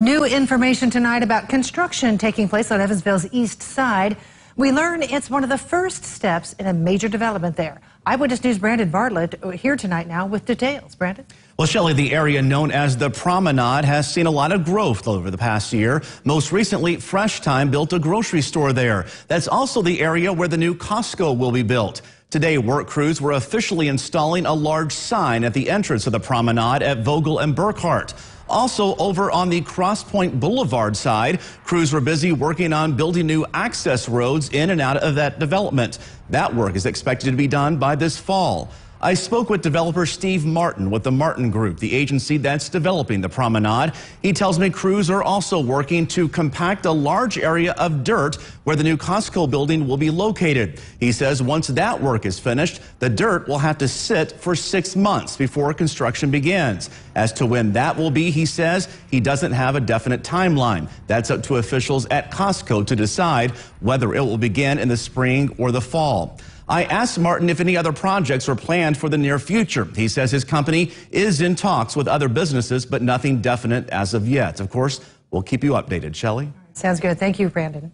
New information tonight about construction taking place on Evansville's east side. We learn it's one of the first steps in a major development there. Eyewitness News' Brandon Bartlett here tonight now with details. Brandon? Well, Shelley, the area known as the Promenade has seen a lot of growth over the past year. Most recently, Fresh Time built a grocery store there. That's also the area where the new Costco will be built. Today, work crews were officially installing a large sign at the entrance of the Promenade at Vogel and Burkhart. Also, over on the Cross Point Boulevard side, crews were busy working on building new access roads in and out of that development. That work is expected to be done by this fall. I spoke with developer Steve Martin with the Martin Group, the agency that's developing the Promenade. He tells me crews are also working to compact a large area of dirt where the new Costco building will be located. He says once that work is finished, the dirt will have to sit for 6 months before construction begins. As to when that will be, he says he doesn't have a definite timeline. That's up to officials at Costco to decide whether it will begin in the spring or the fall. I asked Martin if any other projects are planned for the near future. He says his company is in talks with other businesses, but nothing definite as of yet. Of course, we'll keep you updated. Shelley? Sounds good. Thank you, Brandon.